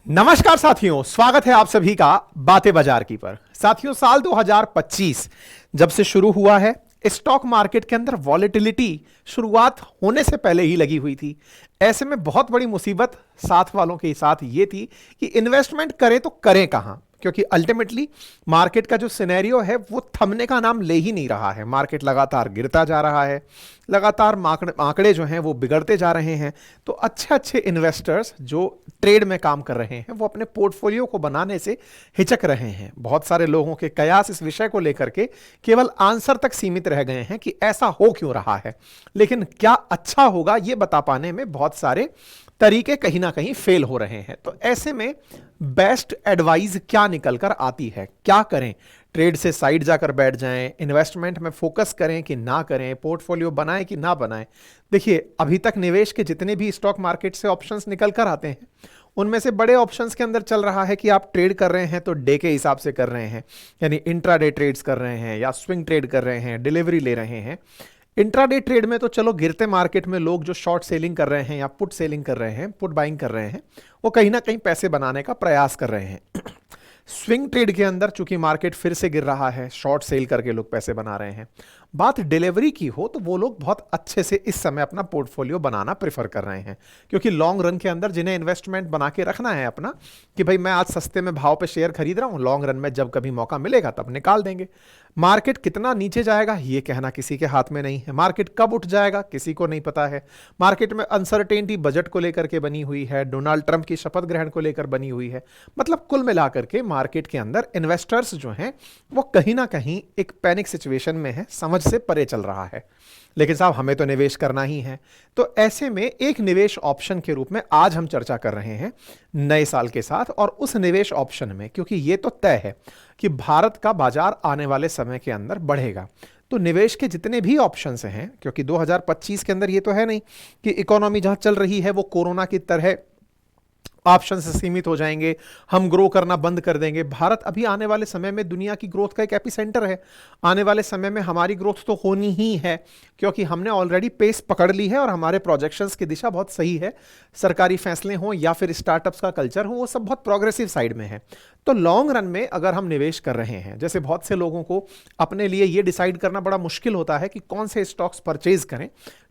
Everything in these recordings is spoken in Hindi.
नमस्कार साथियों, स्वागत है आप सभी का बातें बाजार की पर। साथियों, साल 2025 जब से शुरू हुआ है, स्टॉक मार्केट के अंदर वॉलेटिलिटी शुरुआत होने से पहले ही लगी हुई थी। ऐसे में बहुत बड़ी मुसीबत साथ वालों के साथ ये थी कि इन्वेस्टमेंट करें तो करें कहां, क्योंकि अल्टीमेटली मार्केट का जो सिनेरियो है वो थमने का नाम ले ही नहीं रहा है। मार्केट लगातार गिरता जा रहा है, लगातार आंकड़े जो हैं वो बिगड़ते जा रहे हैं। तो अच्छे अच्छे इन्वेस्टर्स जो ट्रेड में काम कर रहे हैं वो अपने पोर्टफोलियो को बनाने से हिचक रहे हैं। बहुत सारे लोगों के कयास इस विषय को लेकर के केवल आंसर तक सीमित रह गए हैं कि ऐसा हो क्यों रहा है, लेकिन क्या अच्छा होगा ये बता पाने में बहुत सारे तरीके कहीं ना कहीं फेल हो रहे हैं। तो ऐसे में बेस्ट एडवाइस क्या निकल कर आती है, क्या करें? ट्रेड से साइड जाकर बैठ जाएं, इन्वेस्टमेंट में फोकस करें कि ना करें, पोर्टफोलियो बनाएं कि ना बनाएं? देखिए, अभी तक निवेश के जितने भी स्टॉक मार्केट से ऑप्शंस निकल कर आते हैं उनमें से बड़े ऑप्शंस के अंदर चल रहा है कि आप ट्रेड कर रहे हैं तो डे के हिसाब से कर रहे हैं, यानी इंट्राडे ट्रेड्स कर रहे हैं या स्विंग ट्रेड कर रहे हैं, डिलीवरी ले रहे हैं। इंट्राडे ट्रेड में तो चलो, गिरते मार्केट में लोग जो शॉर्ट सेलिंग कर रहे हैं या पुट सेलिंग कर रहे हैं, पुट बाइंग कर रहे हैं, वो कहीं ना कहीं पैसे बनाने का प्रयास कर रहे हैं। स्विंग ट्रेड के अंदर चूंकि मार्केट फिर से गिर रहा है, शॉर्ट सेल करके लोग पैसे बना रहे हैं। बात डिलीवरी की हो तो वो लोग बहुत अच्छे से इस समय अपना पोर्टफोलियो बनाना प्रेफर कर रहे हैं, क्योंकि लॉन्ग रन के अंदर जिन्हें इन्वेस्टमेंट बना के रखना है अपना कि भाई मैं आज सस्ते में भाव पे शेयर खरीद रहा हूं, लॉन्ग रन में जब कभी मौका मिलेगा तब निकाल देंगे। मार्केट कितना नीचे जाएगा ये कहना किसी के हाथ में नहीं है, मार्केट कब उठ जाएगा किसी को नहीं पता है। मार्केट में अनसर्टेनिटी बजट को लेकर के बनी हुई है, डोनाल्ड ट्रंप की शपथ ग्रहण को लेकर बनी हुई है। मतलब कुल मिलाकर के मार्केट के अंदर इन्वेस्टर्स जो हैं वो कहीं ना कहीं एक पैनिक सिचुएशन में है, समझ से परे चल रहा है। लेकिन साहब, हमें तो निवेश करना ही है। तो ऐसे में एक निवेश ऑप्शन के रूप में आज हम चर्चा कर रहे हैं नए साल के साथ, और उस निवेश ऑप्शन में, क्योंकि ये तो तय है कि भारत का बाजार आने वाले समय के अंदर बढ़ेगा, तो निवेश के जितने भी ऑप्शंस हैं, क्योंकि 2025 के अंदर ये तो है नहीं कि इकोनॉमी जहां चल रही है वो कोरोना की तरह ऑप्शन से सीमित हो जाएंगे, हम ग्रो करना बंद कर देंगे। भारत अभी आने वाले समय में दुनिया की ग्रोथ का एक एपिसेंटर है। आने वाले समय में हमारी ग्रोथ तो होनी ही है, क्योंकि हमने ऑलरेडी पेस पकड़ ली है और हमारे प्रोजेक्शंस की दिशा बहुत सही है। सरकारी फैसले हों या फिर स्टार्टअप्स का कल्चर हो, वो सब बहुत प्रोग्रेसिव साइड में है। तो लॉन्ग रन में अगर हम निवेश कर रहे हैं, जैसे बहुत से लोगों को अपने लिए ये डिसाइड करना बड़ा मुश्किल होता है कि कौन से स्टॉक्स परचेज करें।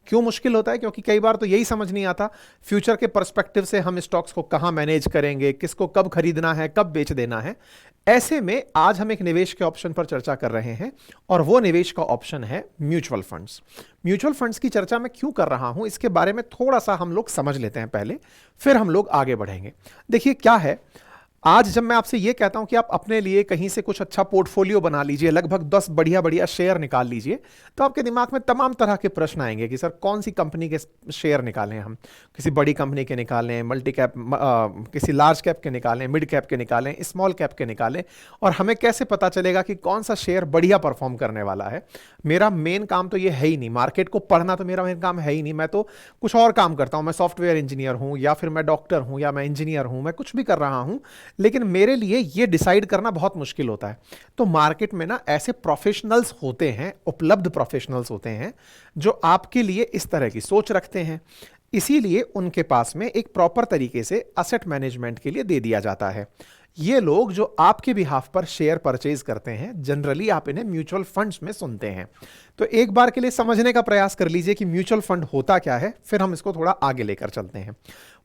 क्यों मुश्किल होता है? क्योंकि कई बार तो यही समझ नहीं आता फ्यूचर के पर्सपेक्टिव से हम स्टॉक्स को कहां मैनेज करेंगे, किसको कब खरीदना है, कब बेच देना है। ऐसे में आज हम एक निवेश के ऑप्शन पर चर्चा कर रहे हैं, और वो निवेश का ऑप्शन है म्यूचुअल फंड्स। म्यूचुअल फंड्स की चर्चा मैं क्यों कर रहा हूं, इसके बारे में थोड़ा सा हम लोग समझ लेते हैं पहले, फिर हम लोग आगे बढ़ेंगे। देखिए क्या है, आज जब मैं आपसे यह कहता हूं कि आप अपने लिए कहीं से कुछ अच्छा पोर्टफोलियो बना लीजिए, लगभग 10 बढ़िया बढ़िया शेयर निकाल लीजिए, तो आपके दिमाग में तमाम तरह के प्रश्न आएंगे कि सर कौन सी कंपनी के शेयर निकालें, हम किसी बड़ी कंपनी के निकालें, मल्टी कैप, किसी लार्ज कैप के निकालें, मिड कैप के निकालें, स्मॉल कैप के निकालें, और हमें कैसे पता चलेगा कि कौन सा शेयर बढ़िया परफॉर्म करने वाला है। मेरा मेन काम तो ये है ही नहीं, मार्केट को पढ़ना तो मेरा मेन काम है ही नहीं। मैं तो कुछ और काम करता हूं, मैं सॉफ्टवेयर इंजीनियर हूं, या फिर मैं डॉक्टर हूं, या मैं इंजीनियर हूं, मैं कुछ भी कर रहा हूं, लेकिन मेरे लिए यह डिसाइड करना बहुत मुश्किल होता है। तो मार्केट में ना ऐसे प्रोफेशनल्स होते हैं, उपलब्ध प्रोफेशनल्स होते हैं जो आपके लिए इस तरह की सोच रखते हैं। इसीलिए उनके पास में एक प्रॉपर तरीके से असेट मैनेजमेंट के लिए दे दिया जाता है। ये लोग जो आपके बिहाफ पर शेयर परचेज करते हैं, जनरली आप इन्हें म्यूचुअल फंड्स में सुनते हैं। तो एक बार के लिए समझने का प्रयास कर लीजिए कि म्यूचुअल फंड होता क्या है, फिर हम इसको थोड़ा आगे लेकर चलते हैं।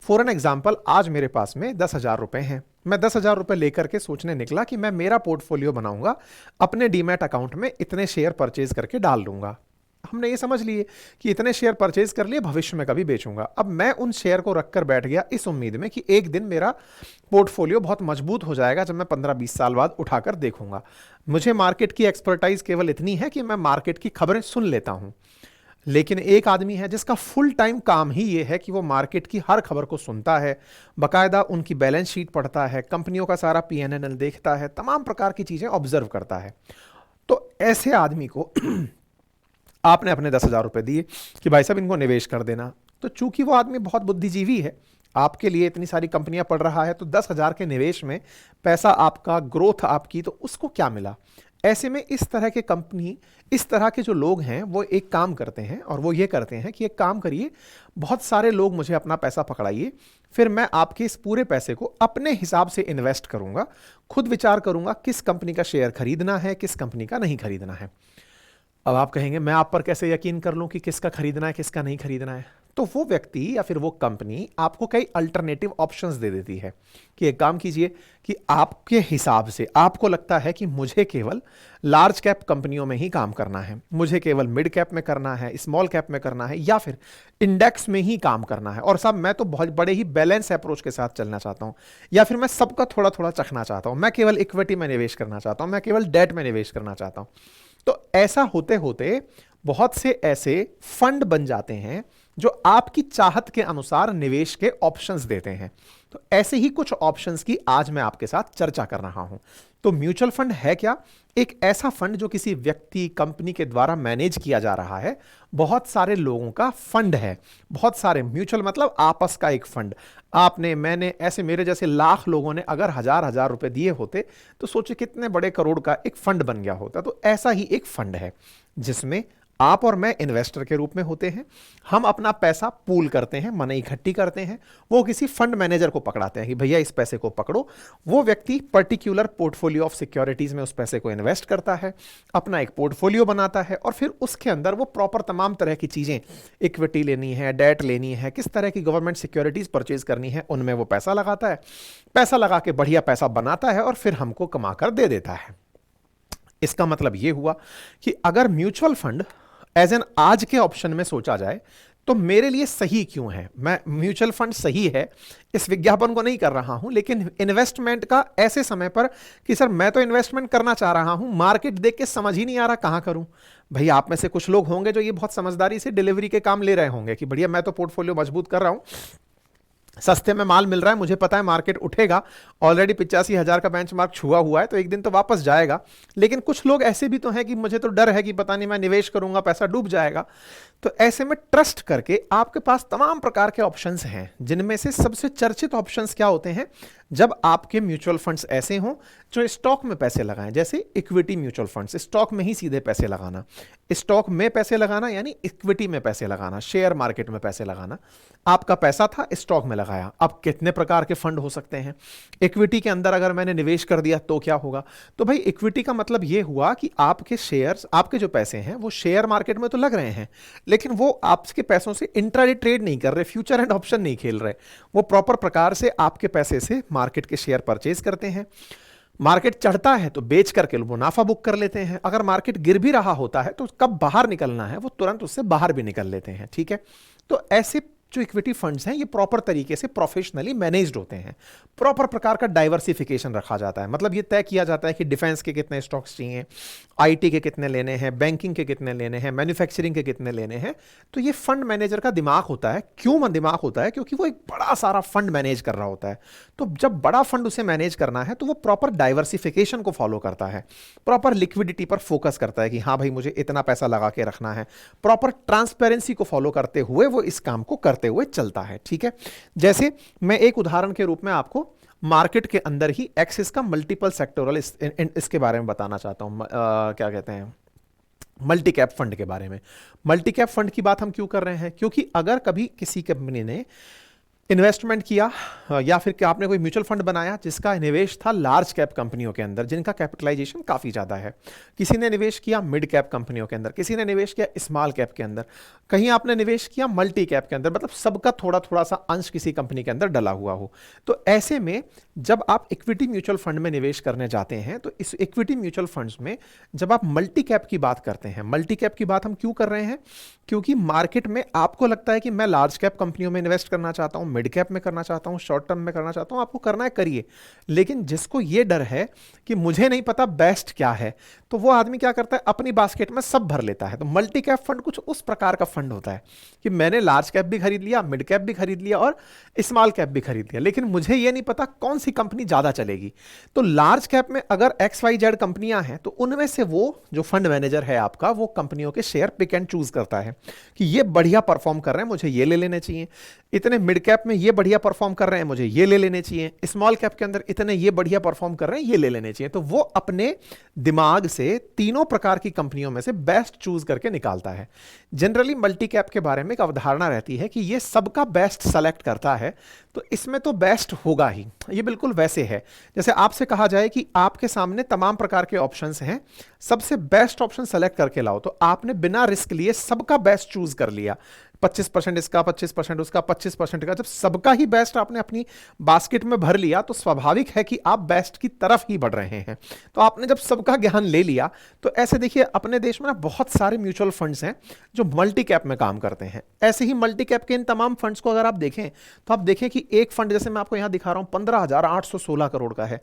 फॉर एन एग्जाम्पल, आज मेरे पास में 10,000 रुपए हैं। मैं 10,000 रुपए लेकर के सोचने निकला कि मैं मेरा पोर्टफोलियो बनाऊंगा, अपने डीमैट अकाउंट में इतने शेयर परचेज करके डाल दूंगा। हमने ये समझ लिए कि इतने शेयर परचेज कर लिए, भविष्य में कभी बेचूंगा। अब मैं उन शेयर को रखकर बैठ गया इस उम्मीद में कि एक दिन मेरा पोर्टफोलियो बहुत मजबूत हो जाएगा जब मैं 15-20 साल बाद उठाकर देखूंगा। मुझे मार्केट की एक्सपर्टाइज केवल इतनी है कि मैं मार्केट की खबरें सुन लेता हूं। लेकिन एक आदमी है जिसका फुल टाइम काम ही यह है कि वो मार्केट की हर खबर को सुनता है, बाकायदा उनकी बैलेंस शीट पढ़ता है, कंपनियों का सारा पीएनएल देखता है, तमाम प्रकार की चीजें ऑब्जर्व करता है। तो ऐसे आदमी को आपने अपने 10,000 रुपए दिए कि भाई साहब इनको निवेश कर देना। तो चूंकि वो आदमी बहुत बुद्धिजीवी है, आपके लिए इतनी सारी कंपनियां पढ़ रहा है, तो 10,000 के निवेश में पैसा आपका, ग्रोथ आपकी, तो उसको क्या मिला? ऐसे में इस तरह के कंपनी, इस तरह के जो लोग हैं वो एक काम करते हैं और वो ये करते हैं कि एक काम करिए, बहुत सारे लोग मुझे अपना पैसा पकड़ाइए, फिर मैं आपके इस पूरे पैसे को अपने हिसाब से इन्वेस्ट करूंगा, खुद विचार करूंगा किस कंपनी का शेयर खरीदना है, किस कंपनी का नहीं खरीदना है। अब आप कहेंगे मैं आप पर कैसे यकीन कर लूं कि किसका खरीदना है किसका नहीं खरीदना है? तो वो व्यक्ति या फिर वो कंपनी आपको कई अल्टरनेटिव ऑप्शंस दे देती है कि एक काम कीजिए कि आपके हिसाब से आपको लगता है कि मुझे केवल लार्ज कैप कंपनियों में ही काम करना है, मुझे केवल मिड कैप में करना है, स्मॉल कैप में करना है, या फिर इंडेक्स में ही काम करना है, और साहब मैं तो बहुत बड़े ही बैलेंस अप्रोच के साथ चलना चाहता हूं, या फिर मैं सबका थोड़ा थोड़ा चखना चाहता हूं, मैं केवल इक्विटी में निवेश करना चाहता हूं, मैं केवल डेट में निवेश करना चाहता हूं। तो ऐसा होते होते बहुत से ऐसे फंड बन जाते हैं जो आपकी चाहत के अनुसार निवेश के ऑप्शंस देते हैं। तो ऐसे ही कुछ ऑप्शंस की आज मैं आपके साथ चर्चा कर रहा हूं। तो म्यूचुअल फंड है क्या? एक ऐसा फंड जो किसी व्यक्ति, कंपनी के द्वारा मैनेज किया जा रहा है, बहुत सारे लोगों का फंड है, बहुत सारे, म्यूचुअल मतलब आपस का एक फंड। आपने, मैंने, ऐसे मेरे जैसे लाख लोगों ने अगर हजार हजार रुपए दिए होते तो सोचे कितने बड़े करोड़ का एक फंड बन गया होता। तो ऐसा ही एक फंड है जिसमें आप और मैं इन्वेस्टर के रूप में होते हैं। हम अपना पैसा पूल करते हैं, मनी इकट्ठी करते हैं, वो किसी फंड मैनेजर को पकड़ाते हैं कि भैया इस पैसे को पकड़ो। वो व्यक्ति पर्टिकुलर पोर्टफोलियो ऑफ सिक्योरिटीज में उस पैसे को इन्वेस्ट करता है, अपना एक पोर्टफोलियो बनाता है, और फिर उसके अंदर वो प्रॉपर तमाम तरह की चीजें, इक्विटी लेनी है, डेट लेनी है, किस तरह की गवर्नमेंट सिक्योरिटीज परचेज करनी है, उनमें वो पैसा लगाता है। पैसा लगा के बढ़िया पैसा बनाता है और फिर हमको कमा कर दे देता है। इसका मतलब यह हुआ कि अगर म्यूचुअल फंड एज एन आज के ऑप्शन में सोचा जाए तो मेरे लिए सही क्यों है, मैं म्यूचुअल फंड सही है इस विज्ञापन को नहीं कर रहा हूं, लेकिन इन्वेस्टमेंट का ऐसे समय पर कि सर मैं तो इन्वेस्टमेंट करना चाह रहा हूं, मार्केट देख के समझ ही नहीं आ रहा कहां करूं। भाई आप में से कुछ लोग होंगे जो ये बहुत समझदारी से डिलीवरी के काम ले रहे होंगे कि बढ़िया मैं तो पोर्टफोलियो मजबूत कर रहा हूं, सस्ते में माल मिल रहा है, मुझे पता है मार्केट उठेगा, ऑलरेडी 85,000 का बेंचमार्क छुआ हुआ है तो एक दिन तो वापस जाएगा। लेकिन कुछ लोग ऐसे भी तो हैं कि मुझे तो डर है कि पता नहीं मैं निवेश करूंगा पैसा डूब जाएगा। तो ऐसे में ट्रस्ट करके आपके पास तमाम प्रकार के ऑप्शंस हैं, जिनमें से सबसे चर्चित ऑप्शंस क्या होते हैं? जब आपके म्यूचुअल फंड्स ऐसे हों जो स्टॉक में पैसे लगाएं, जैसे इक्विटी म्यूचुअल फंड्स, स्टॉक में ही सीधे पैसे लगाना, स्टॉक में पैसे लगाना यानी इक्विटी में पैसे लगाना, शेयर मार्केट में पैसे लगाना। आपका पैसा था स्टॉक में लगाया। अब कितने प्रकार के फंड हो सकते हैं? इक्विटी के अंदर अगर मैंने निवेश कर दिया तो क्या होगा? तो भाई इक्विटी का मतलब यह हुआ कि आपके शेयर्स, आपके जो पैसे हैं वो शेयर मार्केट में तो लग रहे हैं, लेकिन वो आपके पैसों से इंट्राडे ट्रेड नहीं कर रहे, फ्यूचर एंड ऑप्शन नहीं खेल रहे, वो प्रॉपर प्रकार से आपके पैसे से मार्केट के शेयर परचेज करते हैं। मार्केट चढ़ता है तो बेच करके मुनाफा बुक कर लेते हैं, अगर मार्केट गिर भी रहा होता है तो कब बाहर निकलना है वो तुरंत उससे बाहर भी निकल लेते हैं। ठीक है, तो ऐसे जो इक्विटी फंड्स हैं ये प्रॉपर तरीके से प्रोफेशनली मैनेज्ड होते हैं, प्रॉपर प्रकार का डाइवर्सिफिकेशन रखा जाता है। मतलब ये तय किया जाता है कि डिफेंस के कितने स्टॉक्स चाहिए, आईटी के कितने लेने हैं, बैंकिंग के कितने लेने हैं, मैन्युफैक्चरिंग के कितने लेने हैं। तो ये फंड मैनेजर का दिमाग होता है। क्यों दिमाग होता है? क्योंकि वो एक बड़ा सारा फंड मैनेज कर रहा होता है। तो जब बड़ा फंड उसे मैनेज करना है तो वो प्रॉपर डाइवर्सिफिकेशन को फॉलो करता है, प्रॉपर लिक्विडिटी पर फोकस करता है कि हाँ भाई मुझे इतना पैसा लगा के रखना है, प्रॉपर ट्रांसपेरेंसी को फॉलो करते हुए वो इस काम को करते हुए चलता है। ठीक है, जैसे मैं एक उदाहरण के रूप में आपको मार्केट के अंदर ही एक्सिस का मल्टीपल सेक्टोरल इसके बारे में बताना चाहता हूं। क्या कहते हैं, मल्टी कैप फंड के बारे में। मल्टी कैप फंड की बात हम क्यों कर रहे हैं? क्योंकि अगर कभी किसी कंपनी ने इन्वेस्टमेंट किया या फिर कि आपने कोई म्यूचुअल फंड बनाया जिसका निवेश था लार्ज कैप कंपनियों के अंदर जिनका कैपिटलाइजेशन काफ़ी ज़्यादा है, किसी ने निवेश किया मिड कैप कंपनियों के अंदर, किसी ने निवेश किया स्मॉल कैप के अंदर, कहीं आपने निवेश किया मल्टी कैप के अंदर, मतलब सबका थोड़ा थोड़ा सा अंश किसी कंपनी के अंदर डला हुआ हो। तो ऐसे में जब आप इक्विटी म्यूचुअल फंड में निवेश करने जाते हैं तो इस इक्विटी म्यूचुअल फंड्स में जब आप मल्टी कैप की बात करते हैं, मल्टी कैप की बात हम क्यों कर रहे हैं? क्योंकि मार्केट में आपको लगता है कि मैं लार्ज कैप कंपनियों में इन्वेस्ट करना चाहता हूं, मिड कैप में करना चाहता हूं, शॉर्ट टर्म में करना चाहता हूं, आपको करना है करिए। लेकिन जिसको ये डर है कि मुझे नहीं पता बेस्ट क्या है, तो वो आदमी क्या करता है, अपनी बास्केट में सब भर लेता है। तो मल्टी कैप फंड कुछ उस प्रकार का फंड होता है कि मैंने लार्ज कैप भी खरीद लिया, मिड कैप भी खरीद लिया और स्मॉल कैप भी खरीद लिया, लेकिन मुझे ये नहीं पता कौन सी कंपनी ज्यादा चलेगी। तो लार्ज कैप में अगर XYZ कंपनियां हैं तो उनमें से वो जो फंड मैनेजर है आपका वो कंपनियों के शेयर पिक एंड चूज करता है कि ये बढ़िया परफॉर्म कर रहे हैं, मुझे ये ले लेने चाहिए। इतने मिड कैप में ये बढ़िया परफॉर्म कर रहे हैं, मुझे ये ले लेने चाहिए। स्मॉल कैप के अंदर इतने ये बढ़िया परफॉर्म कर रहे हैं, ये ले लेने चाहिए। तो वो अपने दिमाग से तीनों प्रकार की कंपनियों में से बेस्ट चूज करके निकालता है। जनरली मल्टी कैप के बारे में एक अवधारणा रहती है कि ये सबका बेस्ट सेलेक्ट करता है, तो इसमें तो बेस्ट होगा ही। ये बिल्कुल वैसे है जैसे आपसे कहा जाए कि आपके सामने तमाम प्रकार के ऑप्शंस हैं, सबसे बेस्ट ऑप्शन सेलेक्ट करके लाओ, तो आपने बिना रिस्क लिए सबका बेस्ट चूज कर लिया। 25% इसका, 25% उसका, 25% का। जब सबका ही बेस्ट आपने अपनी बास्केट में भर लिया तो स्वाभाविक है कि आप बेस्ट की तरफ ही बढ़ रहे हैं। तो आपने जब सबका ज्ञान ले लिया तो ऐसे देखिए अपने देश में ना बहुत सारे म्यूचुअल फंड्स हैं जो मल्टी कैप में काम करते हैं। ऐसे ही मल्टी कैप के इन तमाम फंड्स को अगर आप देखें तो आप देखें कि एक फंड जैसे मैं आपको यहां दिखा रहा हूं 15,816 करोड़ का है,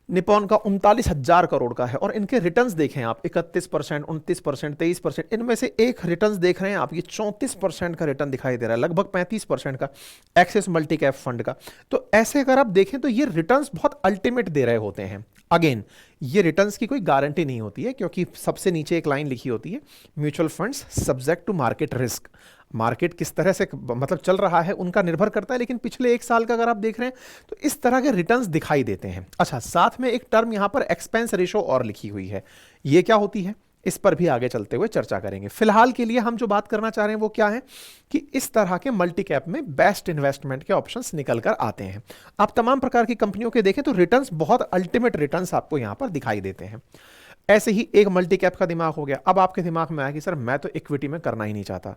निपॉन का 39,000 करोड़ का है, और इनके रिटर्न्स देखें आप 31%, 29%, 23%। इनमें से एक रिटर्न्स देख रहे हैं आप, ये 34% का रिटर्न दिखाई दे रहा है, लगभग 35% का एक्सिस मल्टी कैप फंड का। तो ऐसे अगर आप देखें तो ये रिटर्न्स बहुत अल्टीमेट दे रहे होते हैं। अगेन ये रिटर्न्स की कोई गारंटी नहीं होती है, क्योंकि सबसे नीचे एक लाइन लिखी होती है, mutual funds subject to market risk. Market किस तरह से मतलब चल रहा है उनका निर्भर करता है, लेकिन पिछले एक साल का अगर आप देख रहे हैं तो इस तरह के रिटर्न्स दिखाई देते हैं। अच्छा, साथ में एक टर्म यहां पर एक्सपेंस रेशो और लिखी हुई है, ये क्या होती है इस पर भी आगे चलते हुए चर्चा करेंगे। फिलहाल के लिए हम जो बात करना चाह रहे हैं वो क्या है कि इस तरह के मल्टी कैप में बेस्ट इन्वेस्टमेंट के ऑप्शंस निकल कर आते हैं। आप तमाम प्रकार की कंपनियों के देखें तो रिटर्न्स बहुत अल्टीमेट रिटर्न्स आपको यहां पर दिखाई देते हैं। ऐसे ही एक मल्टी कैप का दिमाग हो गया। अब आपके दिमाग में आया कि सर मैं तो इक्विटी में करना ही नहीं चाहता,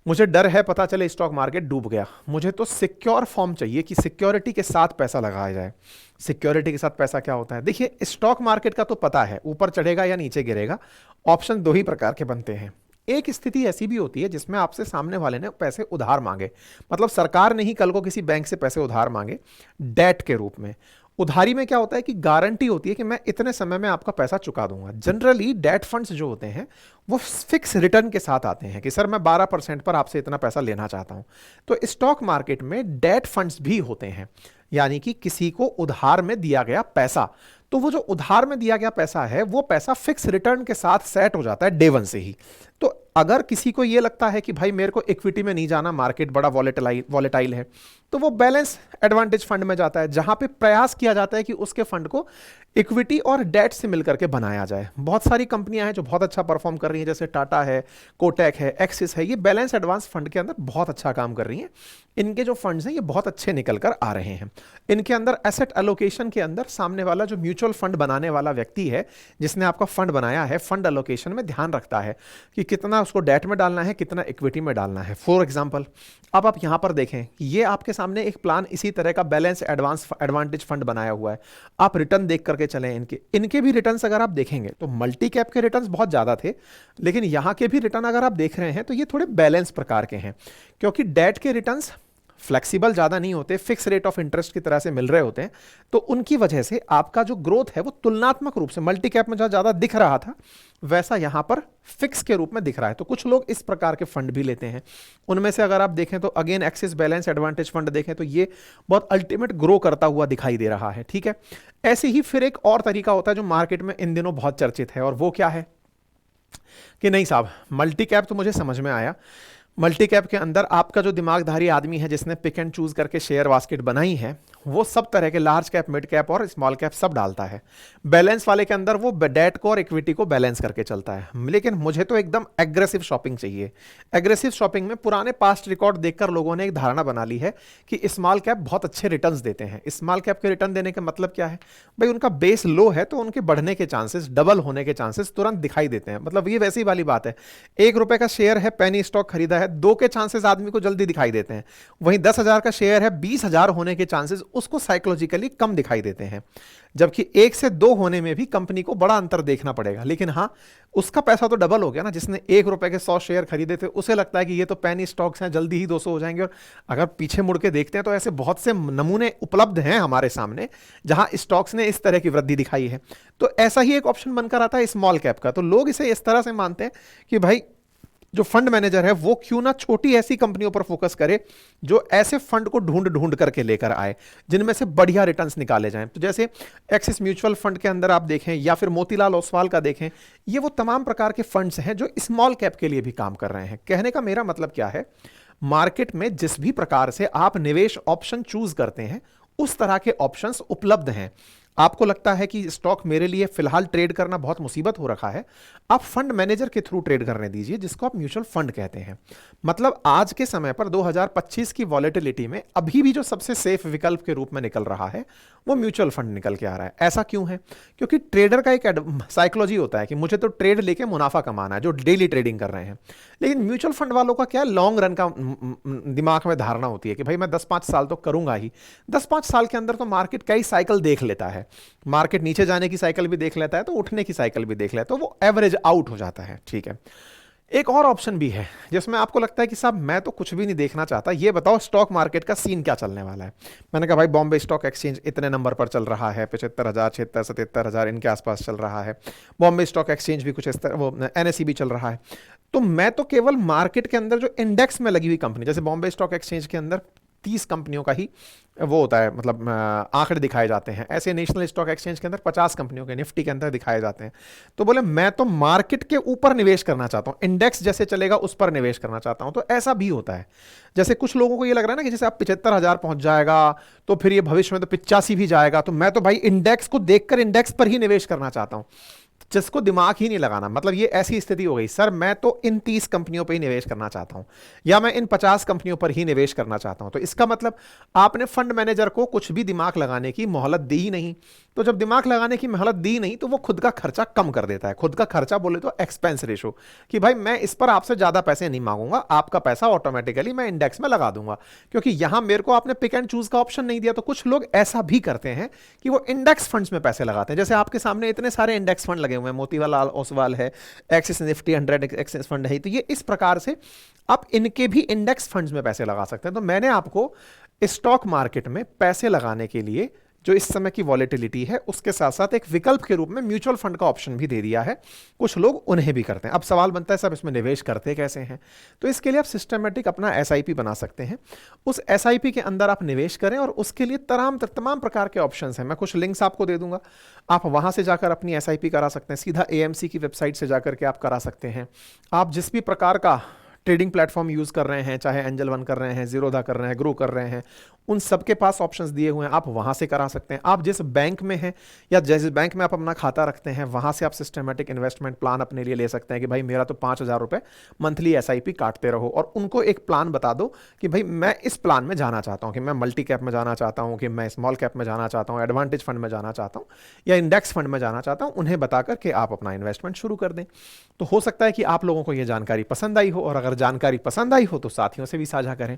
मुझे डर है पता चले स्टॉक मार्केट डूब गया, मुझे तो सिक्योर फॉर्म चाहिए कि सिक्योरिटी के साथ पैसा लगाया जाए। सिक्योरिटी के साथ पैसा क्या होता है? देखिए स्टॉक मार्केट का तो पता है ऊपर चढ़ेगा या नीचे गिरेगा। ऑप्शन दो ही प्रकार के बनते हैं। एक स्थिति ऐसी भी होती है जिसमें आपसे सामने वाले ने पैसे उधार मांगे, मतलब सरकार ने ही कल को किसी बैंक से पैसे उधार मांगे डेट के रूप में। उधारी में क्या होता है कि गारंटी होती है कि मैं इतने समय में आपका पैसा चुका दूंगा। जनरली डेट फंड्स जो होते हैं वो फिक्स रिटर्न के साथ आते हैं कि सर मैं 12% पर आपसे इतना पैसा लेना चाहता हूं। तो स्टॉक मार्केट में डेट फंड्स भी होते हैं, यानी कि किसी को उधार में दिया गया पैसा, तो वो जो उधार में दिया गया पैसा है वो पैसा फिक्स रिटर्न के साथ सेट हो जाता है डे वन से ही। तो अगर किसी को ये लगता है कि भाई मेरे को इक्विटी में नहीं जाना, मार्केट बड़ा वॉलेटाइल है, तो वो बैलेंस एडवांटेज फंड में जाता है, जहां पे प्रयास किया जाता है कि उसके फंड को इक्विटी और डेट से मिलकर के बनाया जाए। बहुत सारी कंपनियां हैं जो बहुत अच्छा परफॉर्म कर रही हैं, जैसे टाटा है, कोटक है, एक्सिस है, ये बैलेंस एडवांस फंड के अंदर बहुत अच्छा काम कर रही हैं। इनके जो फंड्स हैं ये बहुत अच्छे निकल कर आ रहे हैं। इनके अंदर एसेट एलोकेशन के अंदर सामने वाला जो म्यूचुअल फंड बनाने वाला व्यक्ति है जिसने आपका फंड बनाया है, फंड एलोकेशन में ध्यान रखता है कि कितना उसको डेट में डालना है, कितना इक्विटी में डालना है। फॉर एग्जांपल अब आप यहां पर देखें, ये आपके सामने एक प्लान इसी तरह का बैलेंस एडवांटेज फंड बनाया हुआ है। आप रिटर्न देख करके चलें, इनके भी रिटर्न्स अगर आप देखेंगे तो मल्टी कैप के रिटर्न्स बहुत ज्यादा थे, लेकिन यहां के भी रिटर्न अगर आप देख रहे हैं तो ये थोड़े बैलेंस प्रकार के हैं, क्योंकि डेट के रिटर्न्स फ्लेक्सिबल ज्यादा नहीं होते, फिक्स रेट ऑफ इंटरेस्ट की तरह से मिल रहे होते हैं। तो उनकी वजह से आपका जो ग्रोथ है वो तुलनात्मक रूप से मल्टी कैप में जहां ज्यादा दिख रहा था वैसा यहां पर फिक्स के रूप में दिख रहा है। तो कुछ लोग इस प्रकार के फंड भी लेते हैं। उनमें से अगर आप देखें तो again axis balance advantage fund देखें तो ये बहुत अल्टीमेट ग्रो करता हुआ दिखाई दे रहा है। ठीक है, ऐसे ही फिर एक और तरीका होता है जो मार्केट में इन दिनों बहुत चर्चित है, और वो क्या है कि नहीं साहब मल्टी कैप तो मुझे समझ में आया, मल्टी कैप के अंदर आपका जो दिमागधारी आदमी है जिसने पिक एंड चूज करके शेयर बास्केट बनाई है वो सब तरह के लार्ज कैप, मिड कैप और स्मॉल कैप सब डालता है। बैलेंस वाले के अंदर वो डेट को और इक्विटी को बैलेंस करके चलता है। लेकिन मुझे तो एकदम एग्रेसिव शॉपिंग चाहिए। एग्रेसिव शॉपिंग में पुराने पास्ट रिकॉर्ड देखकर लोगों ने एक धारणा बना ली है कि स्मॉल कैप बहुत अच्छे रिटर्न्स देते हैं। स्मॉल कैप के रिटर्न देने का मतलब क्या है भाई, उनका बेस लो है तो उनके बढ़ने के चांसेस, डबल होने के चांसेस तुरंत दिखाई देते हैं। मतलब ये वैसी वाली बात है, ₹1 का शेयर है, पेनी स्टॉक खरीदा है, 2 के चांसेस आदमी को जल्दी दिखाई देते हैं। वहीं 10,000 का शेयर है, 20,000 होने के चांसेस उसको साइकोलॉजिकली कम दिखाई देते हैं। जबकि 1 से 2 होने में भी कंपनी को बड़ा अंतर देखना पड़ेगा। लेकिन हाँ, उसका पैसा तो डबल हो गया ना। जिसने ₹1 के 100 शेयर खरीदे थे उसे लगता है कि ये तो पेनी स्टॉक्स हैं, जल्दी ही 200 हो जाएंगे। और अगर पीछे मुड़ के देखते हैं तो ऐसे बहुत से नमूने उपलब्ध हैं हमारे सामने जहां स्टॉक्स ने इस तरह की वृद्धि दिखाई है। तो ऐसा ही एक ऑप्शन बनकर आता है स्मॉल कैप का। तो लोग इसे इस तरह से मानते हैं कि भाई जो फंड मैनेजर है वो क्यों ना छोटी ऐसी कंपनियों पर फोकस करे जो ऐसे फंड को ढूंढ ढूंढ करके लेकर आए जिनमें से बढ़िया रिटर्न्स निकाले जाएं। तो जैसे एक्सिस म्यूचुअल फंड के अंदर आप देखें या फिर मोतीलाल ओसवाल का देखें, ये वो तमाम प्रकार के फंड्स हैं जो स्मॉल कैप के लिए भी काम कर रहे हैं। कहने का मेरा मतलब क्या है, मार्केट में जिस भी प्रकार से आप निवेश ऑप्शन चूज करते हैं उस तरह के ऑप्शंस उपलब्ध हैं। आपको लगता है कि स्टॉक मेरे लिए फिलहाल ट्रेड करना बहुत मुसीबत हो रखा है, आप फंड मैनेजर के थ्रू ट्रेड करने दीजिए जिसको आप म्यूचुअल फंड कहते हैं। मतलब आज के समय पर 2025 की वॉलेटिलिटी में अभी भी जो सबसे सेफ विकल्प के रूप में निकल रहा है वो म्यूचुअल फंड निकल के आ रहा है। ऐसा क्यों है? क्योंकि ट्रेडर का एक साइकोलॉजी होता है कि मुझे तो ट्रेड लेके मुनाफा कमाना है, जो डेली ट्रेडिंग कर रहे हैं। लेकिन म्यूचुअल फंड वालों का क्या, लॉन्ग रन का दिमाग में धारणा होती है कि भाई मैं 10-5 साल तो करूंगा ही। 10-5 साल के अंदर तो मार्केट कई साइकिल देख लेता है, मार्केट नीचे जाने की साइकिल भी देख लेता है, तो उठने की साइकिल भी देख लेता है, तो वो एवरेज आउट हो जाता है। ठीक है, एक और ऑप्शन भी है जिसमें आपको लगता है कि साहब मैं तो कुछ भी नहीं देखना चाहता, ये बताओ स्टॉक मार्केट का सीन क्या चलने वाला है। मैंने कहा भाई बॉम्बे स्टॉक एक्सचेंज इतने नंबर पर चल रहा है, 75,000, 76, 77,000 इनके आसपास चल रहा है। बॉम्बे स्टॉक एक्सचेंज भी कुछ इस तरह, वो NSE भी चल रहा है। तो मैं तो केवल मार्केट के अंदर जो इंडेक्स में लगी हुई कंपनी, जैसे बॉम्बे स्टॉक एक्सचेंज के अंदर 30 कंपनियों का ही वो होता है, मतलब आंकड़े दिखाए जाते हैं। ऐसे नेशनल स्टॉक एक्सचेंज के अंदर 50 कंपनियों के, निफ्टी के अंदर दिखाए जाते हैं। तो बोले मैं तो मार्केट के ऊपर निवेश करना चाहता हूं, इंडेक्स जैसे चलेगा उस पर निवेश करना चाहता हूं। तो ऐसा भी होता है। जैसे कुछ लोगों को ये लग रहा है ना कि जैसे आप 75,000 पहुंच जाएगा तो फिर ये भविष्य में तो 85 भी जाएगा, तो मैं तो भाई इंडेक्स को देखकर इंडेक्स पर ही निवेश करना चाहता हूं, जिसको दिमाग ही नहीं लगाना। मतलब ये ऐसी स्थिति हो गई, सर मैं तो इन 30 कंपनियों पर ही निवेश करना चाहता हूं या मैं इन 50 कंपनियों पर ही निवेश करना चाहता हूं। तो इसका मतलब आपने फंड मैनेजर को कुछ भी दिमाग लगाने की मोहलत दी ही नहीं। तो जब दिमाग लगाने की मोहलत दी नहीं तो वो खुद का खर्चा कम कर देता है। खुद का खर्चा बोले तो एक्सपेंस रेशो, कि भाई मैं इस पर आपसे ज्यादा पैसे नहीं मांगूंगा, आपका पैसा ऑटोमेटिकली मैं इंडेक्स में लगा दूंगा, क्योंकि यहां मेरे को आपने पिक एंड चूज का ऑप्शन नहीं दिया। तो कुछ लोग ऐसा भी करते हैं कि वो इंडेक्स फंड्स में पैसे लगाते हैं। जैसे आपके सामने इतने सारे इंडेक्स फंड लगे हुए हैं, मोतीलाल ओसवाल है, एक्सिस निफ्टी 100 एक्सिस फंड है, तो ये इस प्रकार से आप इनके भी इंडेक्स फंड्स में पैसे लगा सकते हैं। तो मैंने आपको स्टॉक मार्केट में पैसे लगाने के लिए जो इस समय की वॉलेटिलिटी है उसके साथ साथ एक विकल्प के रूप में म्यूचुअल फंड का ऑप्शन भी दे दिया है। कुछ लोग उन्हें भी करते हैं। अब सवाल बनता है सब इसमें निवेश करते कैसे हैं? तो इसके लिए आप सिस्टमेटिक अपना SIP बना सकते हैं। उस SIP के अंदर आप निवेश करें और उसके लिए तमाम प्रकार के ऑप्शंस हैं। मैं कुछ लिंक्स आपको दे दूंगा, आप वहां से जाकर अपनी SIP करा सकते हैं। सीधा AMC की वेबसाइट से जाकर के आप करा सकते हैं। आप जिस भी प्रकार का ट्रेडिंग प्लेटफॉर्म यूज कर रहे हैं, चाहे एंजल वन कर रहे हैं, जीरोधा कर रहे हैं, ग्रो कर रहे हैं, उन सबके पास ऑप्शंस दिए हुए हैं, आप वहां से करा सकते हैं। आप जिस बैंक में हैं या जिस बैंक में आप अपना खाता रखते हैं वहां से आप सिस्टमेटिक इन्वेस्टमेंट प्लान अपने लिए ले सकते हैं कि भाई मेरा तो 5,000 रुपए मंथली SIP काटते रहो, और उनको एक प्लान बता दो कि भाई मैं इस प्लान में जाना चाहता हूं, कि मैं मल्टी कैप में जाना चाहता हूं, कि मैं स्मॉल कैप में जाना चाहता हूं, एडवांटेज फंड में जाना चाहता हूं या इंडेक्स फंड में जाना चाहता हूं। उन्हें बताकर के आप अपना इन्वेस्टमेंट शुरू कर दें। तो हो सकता है कि आप लोगों को यह जानकारी पसंद आई हो, और अगर जानकारी पसंद आई हो तो साथियों से भी साझा करें।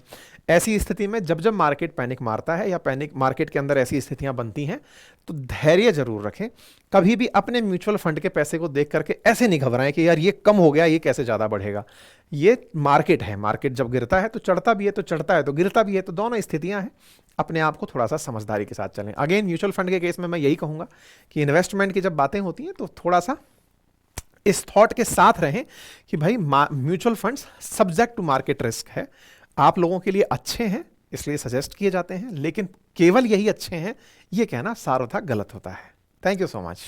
ऐसी स्थिति में जब जब मार्केट पैनिक मारता है या पैनिक मार्केट के अंदर ऐसी स्थितियां बनती हैं तो धैर्य जरूर रखें। कभी भी अपने म्यूचुअल फंड के पैसे को देख करके ऐसे नहीं घबराएं कि यार ये कम हो गया, ये कैसे ज्यादा बढ़ेगा। ये मार्केट है, मार्केट जब गिरता है तो चढ़ता भी है, तो चढ़ता है तो गिरता भी है, तो दोनों स्थितियां हैं। अपने आप को थोड़ा सा समझदारी के साथ चलें। अगेन म्यूचुअल फंड के केस में मैं यही कहूंगा कि इन्वेस्टमेंट की जब बातें होती हैं तो थोड़ा सा इस थॉट के साथ रहें कि भाई mutual funds subject to market risk है। आप लोगों के लिए अच्छे हैं इसलिए सजेस्ट किए जाते हैं, लेकिन केवल यही अच्छे हैं ये कहना सार्वथा गलत होता है। Thank you so much.